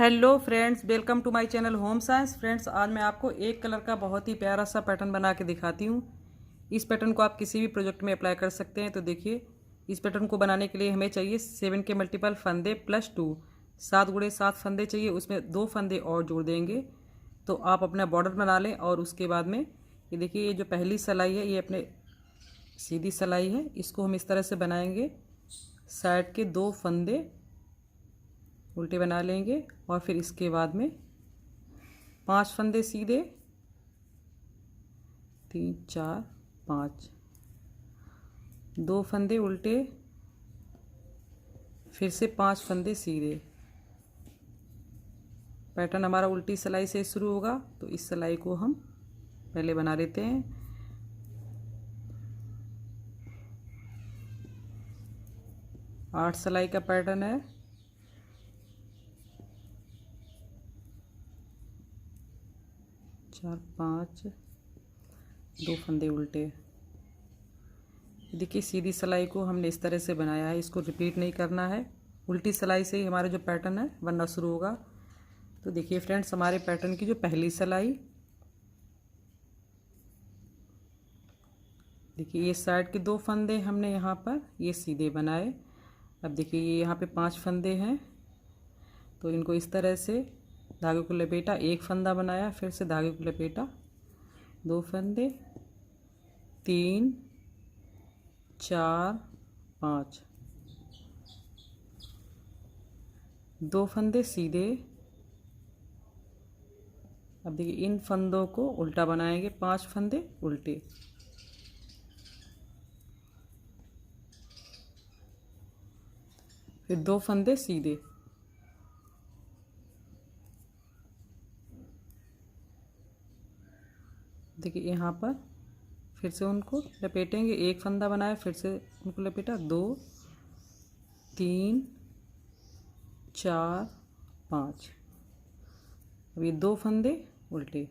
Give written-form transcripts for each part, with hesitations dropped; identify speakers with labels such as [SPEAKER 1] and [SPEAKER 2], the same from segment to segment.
[SPEAKER 1] Hello friends, welcome to my channel home science. Friends, आज मैं आपको एक कलर का बहुत ही प्यारा सा पैटर्न बना के दिखाती हूँ। इस पैटर्न को आप किसी भी प्रोजेक्ट में अप्लाई कर सकते हैं। तो देखिए, इस पैटर्न को बनाने के लिए हमें चाहिए 7 के मल्टीपल फंदे प्लस 2, 7 गुणे 7 फंदे चाहिए। उसमें 2 फंदे और जोड़ देंगे तो आप अपना बॉर्डर बना लें। और उसके बाद में ये देखिए, ये जो पहली सिलाई है ये अपने सीधी सिलाई है, इसको हम इस तरह से बनाएंगे। साइड के 2 फंदे उल्टे बना लेंगे और फिर इसके बाद में 5 फंदे सीधे, 3 4 5, 2 फंदे उल्टे, फिर से 5 फंदे सीधे। पैटर्न हमारा उल्टी सिलाई से शुरू होगा, तो इस सिलाई को हम पहले बना लेते हैं। आठ सिलाई का पैटर्न है। चार 5, 2 फंदे उल्टे। देखिए, सीधी सिलाई को हमने इस तरह से बनाया है, इसको रिपीट नहीं करना है। उल्टी सिलाई से ही हमारा जो पैटर्न है बनना शुरू होगा। तो देखिए फ्रेंड्स, हमारे पैटर्न की जो पहली सिलाई, देखिए ये साइड के 2 फंदे हमने यहाँ पर ये सीधे बनाए। अब देखिए, ये यहाँ पे 5 फंदे हैं, तो इनको इस तरह से धागे को लपेटा, एक फंदा बनाया, फिर से धागे को लपेटा, 2 फंदे, 3 4 5, 2 फंदे सीधे। अब देखिए, इन फंदों को उल्टा बनाएंगे, 5 फंदे उल्टे, फिर 2 फंदे सीधे। देखिए यहाँ पर फिर से उनको लपेटेंगे, एक फंदा बनाया, फिर से उनको लपेटा, 2 3 4 5। अब ये 2 फंदे उल्टे।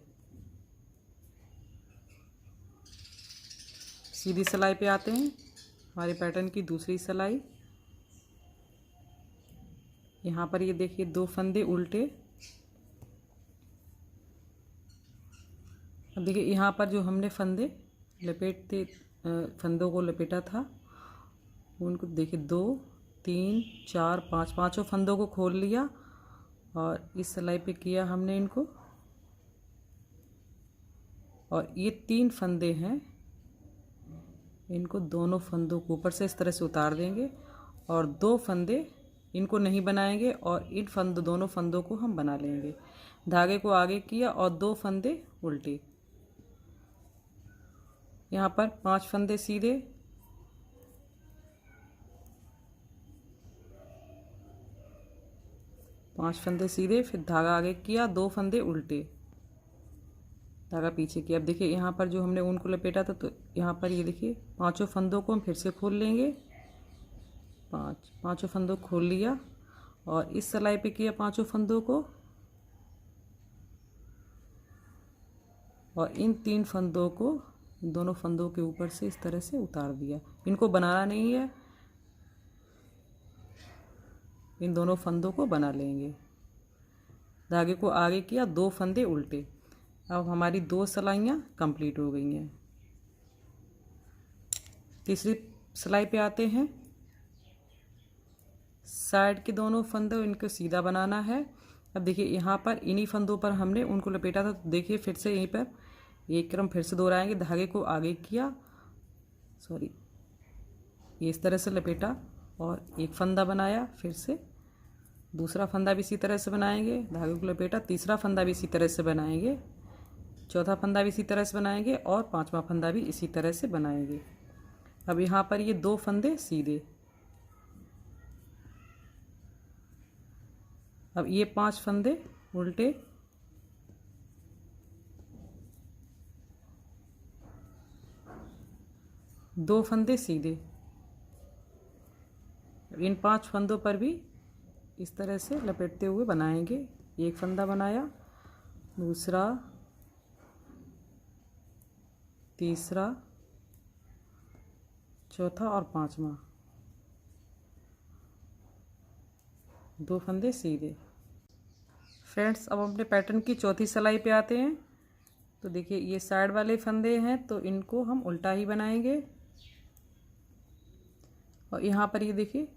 [SPEAKER 1] सीधी सिलाई पे आते हैं, हमारे पैटर्न की दूसरी सिलाई। यहाँ पर ये देखिए, 2 फंदे उल्टे। अब देखिए, यहाँ पर जो हमने फंदों को लपेटा था, उनको देखिए 2 3 4 5, पाँचों फंदों को खोल लिया और इस सिलाई पे किया हमने इनको। और ये 3 फंदे हैं, इनको दोनों फंदों को ऊपर से इस तरह से उतार देंगे और 2 फंदे इनको नहीं बनाएंगे और इन दोनों फंदों को हम बना लेंगे। धागे को आगे किया और 2 फंदे उल्टे। यहाँ पर 5 फंदे सीधे, 5 फंदे सीधे, फिर धागा आगे किया, 2 फंदे उल्टे, धागा पीछे किया। अब देखिए, यहाँ पर जो हमने ऊन को लपेटा था, तो यहाँ पर ये देखिए, पांचों फंदों को हम फिर से खोल लेंगे। पांचों फंदों को खोल लिया और इस सिलाई पे किया पांचों फंदों को, और इन 3 फंदों को दोनों फंदों के ऊपर से इस तरह से उतार दिया। इनको बनाना नहीं है, इन दोनों फंदों को बना लेंगे। धागे को आगे किया, 2 फंदे उल्टे। अब हमारी 2 सिलाइयाँ कंप्लीट हो गई हैं। तीसरी सिलाई पे आते हैं। साइड के दोनों फंदे इनको सीधा बनाना है। अब देखिए, यहाँ पर इन्हीं फंदों पर हमने उनको लपेटा था, तो देखिए फिर से यहीं पर एक क्रम फिर से दोहराएंगे। धागे को आगे किया, ये इस तरह से लपेटा और एक फंदा बनाया, फिर से दूसरा फंदा भी इसी तरह से बनाएंगे, धागे को लपेटा, तीसरा फंदा भी इसी तरह से बनाएंगे, चौथा फंदा भी इसी तरह से बनाएंगे और पांचवा फंदा भी इसी तरह से बनाएंगे। अब यहाँ पर ये 2 फंदे सीधे। अब ये 5 फंदे उल्टे, दो फंदे सीधे। इन 5 फंदों पर भी इस तरह से लपेटते हुए बनाएंगे। एक फंदा बनाया, दूसरा, तीसरा, चौथा और पांचवा, 2 फंदे सीधे। फ्रेंड्स, अब हम अपने पैटर्न की चौथी सिलाई पे आते हैं। तो देखिए ये साइड वाले फंदे हैं तो इनको हम उल्टा ही बनाएंगे। और यहाँ पर ये देखिए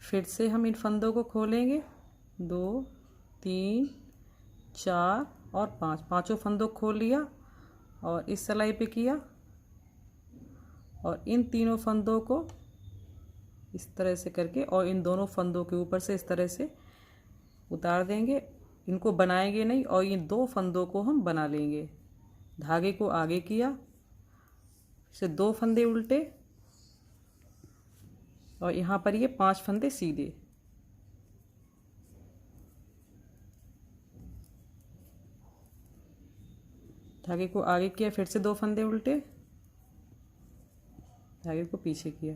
[SPEAKER 1] फिर से हम इन फंदों को खोलेंगे। 2 3 4 और 5, पांचों फंदों को खोल लिया और इस सिलाई पे किया और इन तीनों फंदों को इस तरह से करके और इन दोनों फंदों के ऊपर से इस तरह से उतार देंगे। इनको बनाएंगे नहीं और इन 2 फंदों को हम बना लेंगे। धागे को आगे किया, से 2 फंदे उल्टे और यहाँ पर ये 5 फंदे सीधे। धागे को आगे किया, फिर से 2 फंदे उल्टे, धागे को पीछे किया।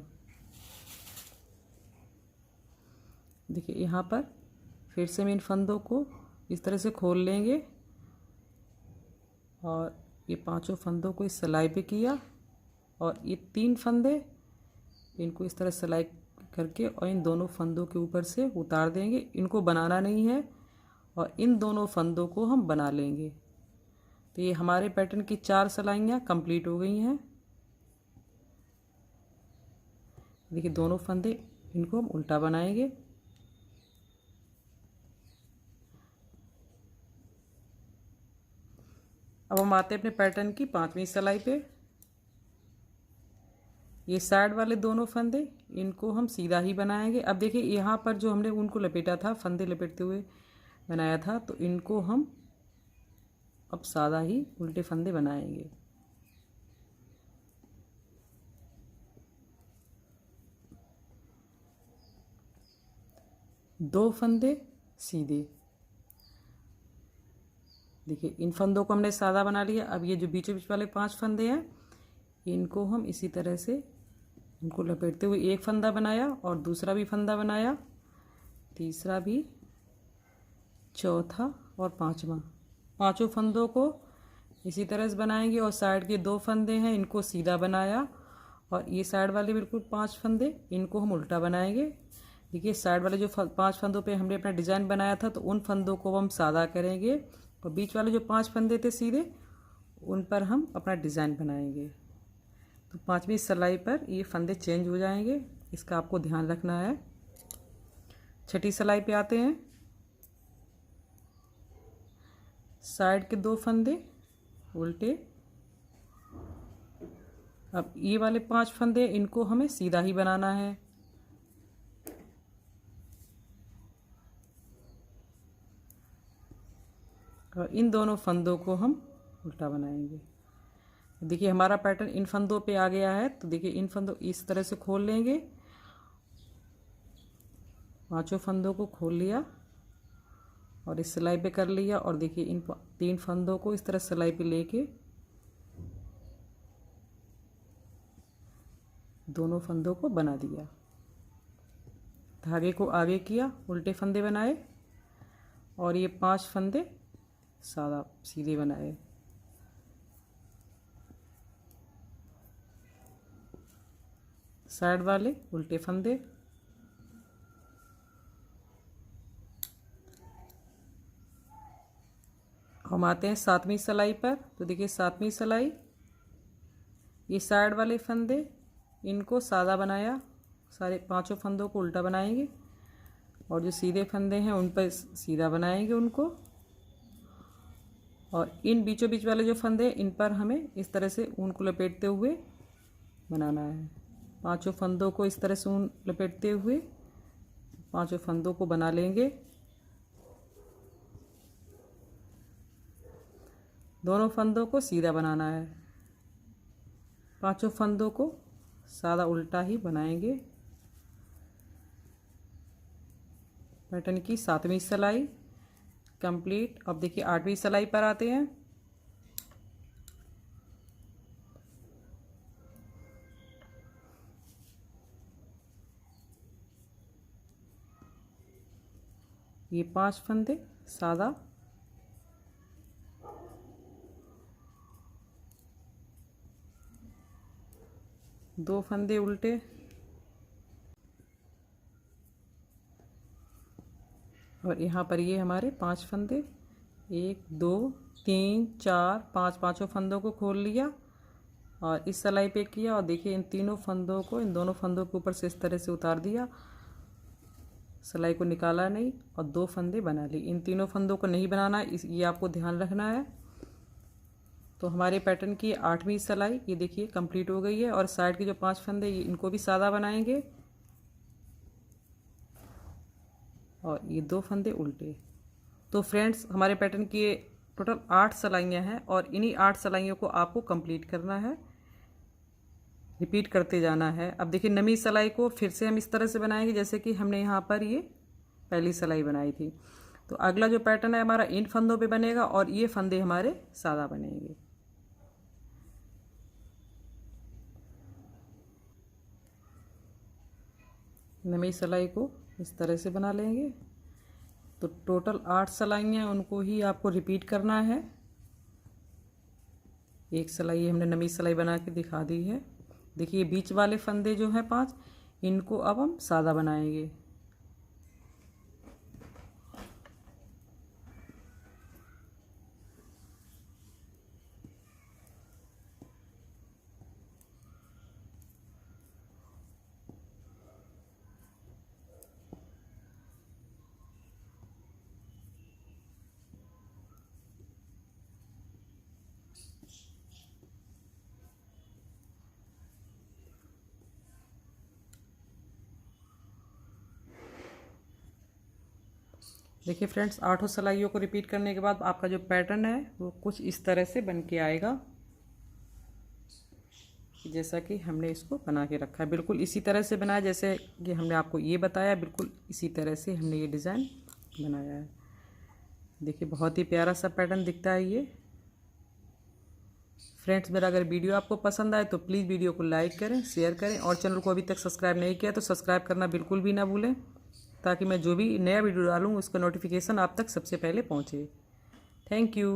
[SPEAKER 1] देखिए यहाँ पर फिर से हम इन फंदों को इस तरह से खोल लेंगे और ये पांचों फंदों को इस सिलाई पे किया और ये 3 फंदे इनको इस तरह सिलाई करके और इन दोनों फंदों के ऊपर से उतार देंगे। इनको बनाना नहीं है और इन दोनों फंदों को हम बना लेंगे। तो ये हमारे पैटर्न की 4 सिलाइयाँ कंप्लीट हो गई हैं। देखिए दोनों फंदे इनको हम उल्टा बनाएंगे। अब हम आते हैं अपने पैटर्न की 5वीं सिलाई पे। ये साइड वाले दोनों फंदे इनको हम सीधा ही बनाएंगे। अब देखिए यहाँ पर जो हमने उनको लपेटा था, फंदे लपेटते हुए बनाया था, तो इनको हम अब सादा ही उल्टे फंदे बनाएंगे। दो फंदे सीधे। देखिए इन फंदों को हमने सादा बना लिया। अब ये जो बीचों बीच वाले 5 फंदे हैं इनको हम इसी तरह से इनको लपेटते हुए एक फंदा बनाया और दूसरा भी फंदा बनाया, तीसरा भी, चौथा और 5वां। पांचों फंदों को इसी तरह से बनाएंगे और साइड के 2 फंदे हैं इनको सीधा बनाया और ये साइड वाले बिल्कुल 5 फंदे इनको हम उल्टा बनाएंगे। देखिए साइड वाले जो 5 फंदों पे हमने अपना डिज़ाइन बनाया था तो उन फंदों को हम सादा करेंगे और बीच वाले जो 5 फंदे थे सीधे उन पर हम अपना डिज़ाइन बनाएंगे। तो 5वीं सिलाई पर ये फंदे चेंज हो जाएंगे, इसका आपको ध्यान रखना है। 6ठी सिलाई पे आते हैं। साइड के 2 फंदे उल्टे। अब ये वाले 5 फंदे इनको हमें सीधा ही बनाना है। और इन दोनों फंदों को हम उल्टा बनाएंगे। देखिए हमारा पैटर्न इन फंदों पे आ गया है। तो देखिए इन फंदों इस तरह से खोल लेंगे, पांचों फंदों को खोल लिया और इस सिलाई पे कर लिया और देखिए इन 3 फंदों को इस तरह सिलाई पे लेके दोनों फंदों को बना दिया। धागे को आगे किया, उल्टे फंदे बनाए और ये 5 फंदे सादा सीधे बनाए। साइड वाले उल्टे फंदे। हम आते हैं 7वीं सिलाई पर। तो देखिए 7वीं सिलाई, ये साइड वाले फंदे इनको सादा बनाया, सारे 5 फंदों को उल्टा बनाएंगे और जो सीधे फंदे हैं उन पर सीधा बनाएंगे उनको। और इन बीचों बीच वाले जो फंदे इन पर हमें इस तरह से ऊन को लपेटते हुए बनाना है। 5 फंदों को इस तरह से ऊन लपेटते हुए 5 फंदों को बना लेंगे। दोनों फंदों को सीधा बनाना है, 5 फंदों को सादा उल्टा ही बनाएंगे। पैटर्न की 7वीं सिलाई कंप्लीट। अब देखिए 8वीं सिलाई पर आते हैं। ये 5 फंदे सादा, दो फंदे उल्टे और यहाँ पर ये हमारे 5 फंदे, 1 2 3 4 5, पाँचों फंदों को खोल लिया और इस सिलाई पे किया और देखिए इन तीनों फंदों को, इन दोनों फंदों के ऊपर से इस तरह से उतार दिया, सिलाई को निकाला नहीं और 2 फंदे बना ली। इन तीनों फंदों को नहीं बनाना है, ये आपको ध्यान रखना है। तो हमारे पैटर्न की 8वीं सिलाई ये देखिए कंप्लीट हो गई है और साइड के जो 5 फंदे ये इनको भी सादा बनाएंगे और ये 2 फंदे उल्टे। तो फ्रेंड्स हमारे पैटर्न की टोटल 8 सिलाइयाँ हैं और इन्हीं 8 सिलाइयों को आपको कंप्लीट करना है, रिपीट करते जाना है। अब देखिए नवी सिलाई को फिर से हम इस तरह से बनाएंगे जैसे कि हमने यहाँ पर ये पहली सिलाई बनाई थी। तो अगला जो पैटर्न है हमारा इन फंदों पे बनेगा और ये फंदे हमारे सादा बनेंगे। नवी सिलाई को इस तरह से बना लेंगे। तो टोटल 8 सिलाइयाँ उनको ही आपको रिपीट करना है। एक सिलाई हमने नवी सिलाई बना के दिखा दी है। देखिए बीच वाले फंदे जो हैं 5, इनको अब हम सादा बनाएंगे। देखिए फ्रेंड्स 8 सिलाइयों को रिपीट करने के बाद आपका जो पैटर्न है वो कुछ इस तरह से बन के आएगा जैसा कि हमने इसको बना के रखा है। बिल्कुल इसी तरह से बनाया जैसे कि हमने आपको ये बताया, बिल्कुल इसी तरह से हमने ये डिज़ाइन बनाया है। देखिए बहुत ही प्यारा सा पैटर्न दिखता है ये। फ्रेंड्स मेरा अगर वीडियो आपको पसंद आए तो प्लीज़ वीडियो को लाइक करें, शेयर करें और चैनल को अभी तक सब्सक्राइब नहीं किया तो सब्सक्राइब करना बिल्कुल भी ना भूलें ताकि मैं जो भी नया वीडियो डालूँ उसका नोटिफिकेशन आप तक सबसे पहले पहुँचे। Thank you.